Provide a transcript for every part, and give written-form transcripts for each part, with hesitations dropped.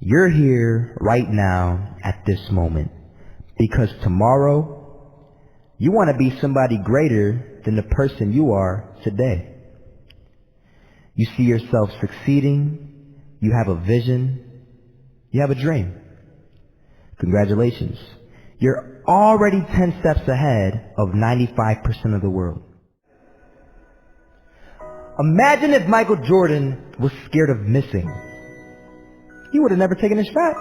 You're here right now at this moment because tomorrow you want to be somebody greater than the person you are today. You see yourself succeeding, you have a vision, you have a dream. Congratulations. You're already 10 steps ahead of 95% of the world. Imagine if Michael Jordan was scared of missing. He would have never taken his shot.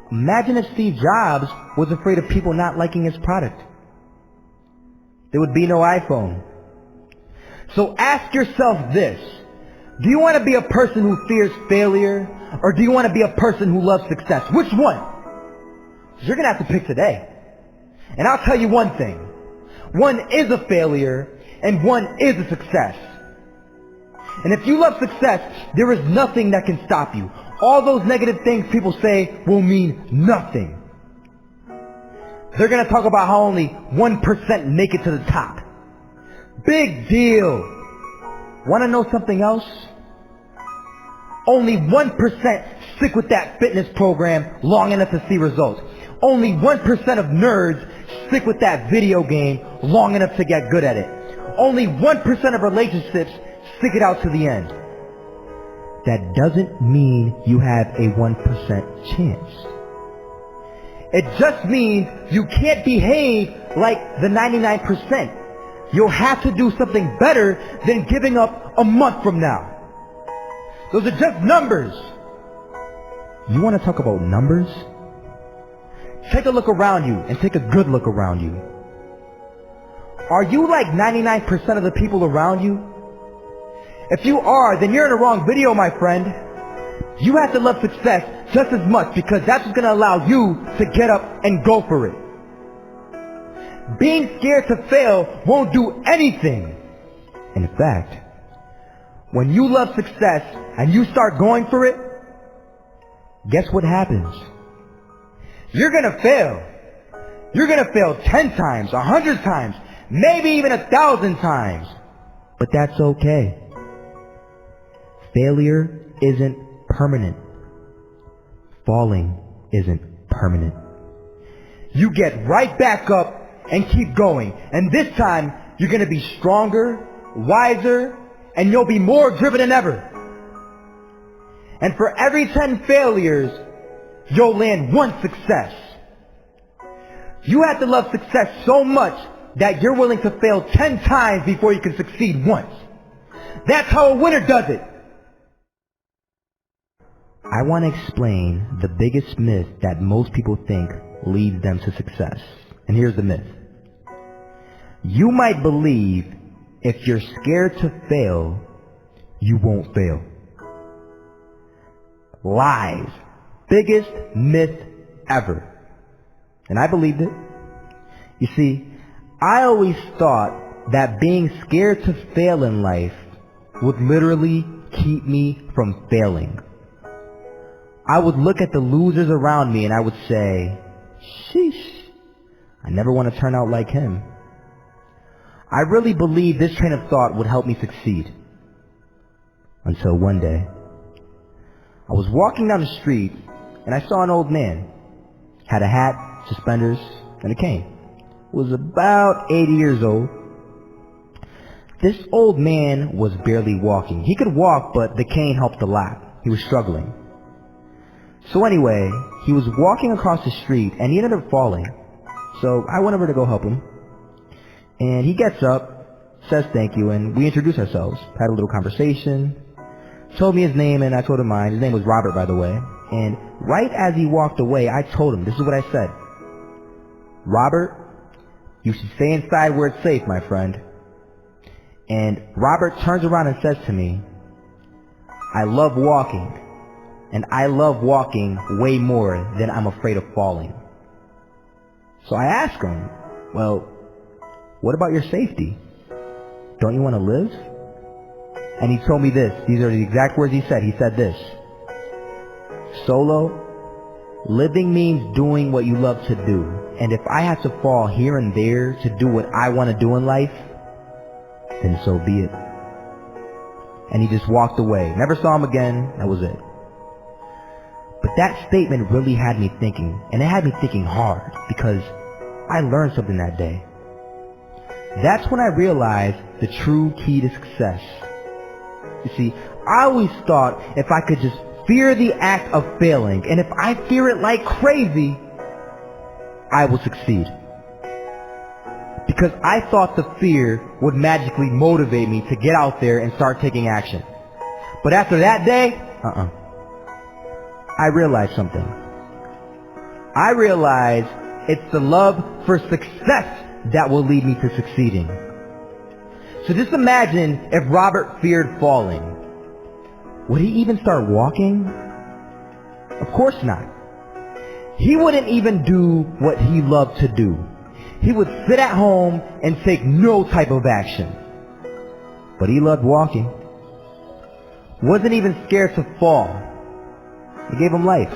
Imagine if Steve Jobs was afraid of people not liking his product. There would be no iPhone. So ask yourself this. Do you want to be a person who fears failure, or do you want to be a person who loves success? Which one? You're going to have to pick today. And I'll tell you one thing. One is a failure, and one is a success. And if you love success, there is nothing that can stop you. All those negative things people say will mean nothing. They're going to talk about how only 1% make it to the top. Big deal. Want to know something else? Only 1% stick with that fitness program long enough to see results. Only 1% of nerds stick with that video game long enough to get good at it. Only 1% of relationships stick it out to the end. That doesn't mean you have a 1% chance. It just means you can't behave like the 99%. You'll have to do something better than giving up a month from now. Those are just numbers. You want to talk about numbers? Take a look around you and take a good look around you. Are you like 99% of the people around you? If you are, then you're in the wrong video, my friend. You have to love success just as much because that's what's going to allow you to get up and go for it. Being scared to fail won't do anything. In fact, when you love success and you start going for it, guess what happens? You're going to fail. You're going to fail 10 times, 100 times, maybe even 1,000 times. But that's okay. Failure isn't permanent. Falling isn't permanent. You get right back up and keep going. And this time, you're going to be stronger, wiser, and you'll be more driven than ever. And for every 10 failures, you'll land one success. You have to love success so much that you're willing to fail 10 times before you can succeed once. That's how a winner does it. I want to explain the biggest myth that most people think leads them to success. And here's the myth. You might believe if you're scared to fail, you won't fail. Lies. Biggest myth ever. And I believed it. You see, I always thought that being scared to fail in life would literally keep me from failing. I would look at the losers around me and I would say, sheesh, I never want to turn out like him. I really believed this train of thought would help me succeed. Until one day, I was walking down the street and I saw an old man. Had a hat, suspenders, and a cane. Was about 80 years old. This old man was barely walking. He could walk, but the cane helped a lot. He was struggling. So anyway, he was walking across the street and he ended up falling. So I went over to go help him. And he gets up, says thank you, and we introduced ourselves. Had a little conversation. Told me his name and I told him mine. His name was Robert, by the way. And right as he walked away, I told him, this is what I said. Robert, you should stay inside where it's safe, my friend. And Robert turns around and says to me, I love walking. And I love walking way more than I'm afraid of falling. So I asked him, well, what about your safety? Don't you want to live? And he told me this. These are the exact words he said. He said this. Solo, living means doing what you love to do. And if I have to fall here and there to do what I want to do in life, then so be it. And he just walked away. Never saw him again. That was it. But that statement really had me thinking, and it had me thinking hard, because I learned something that day. That's when I realized the true key to success. You see, I always thought if I could just fear the act of failing, and if I fear it like crazy, I will succeed. Because I thought the fear would magically motivate me to get out there and start taking action. But after that day, I realized something. I realized it's the love for success that will lead me to succeeding. So just imagine if Robert feared falling. Would he even start walking? Of course not. He wouldn't even do what he loved to do. He would sit at home and take no type of action. But he loved walking. Wasn't even scared to fall. It gave him life.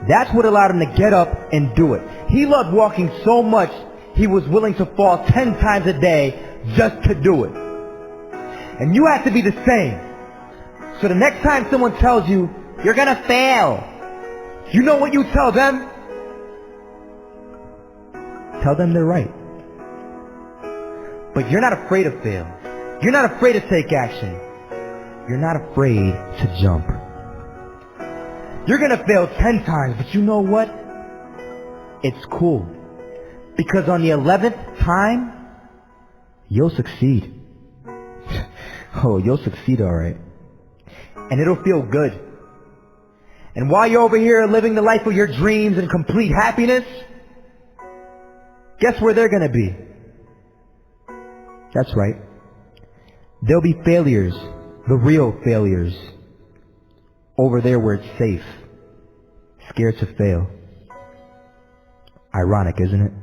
That's what allowed him to get up and do it. He loved walking so much, he was willing to fall 10 times a day just to do it. And you have to be the same. So the next time someone tells you, you're gonna fail, you know what you tell them? Tell them they're right. But you're not afraid to fail. You're not afraid to take action. You're not afraid to jump. You're gonna fail 10 times, but you know what? It's cool. Because on the 11th time, you'll succeed. Oh, you'll succeed alright. And it'll feel good. And while you're over here living the life of your dreams and complete happiness, guess where they're gonna be? That's right. There'll be failures, the real failures, over there where it's safe, scared to fail. Ironic, isn't it?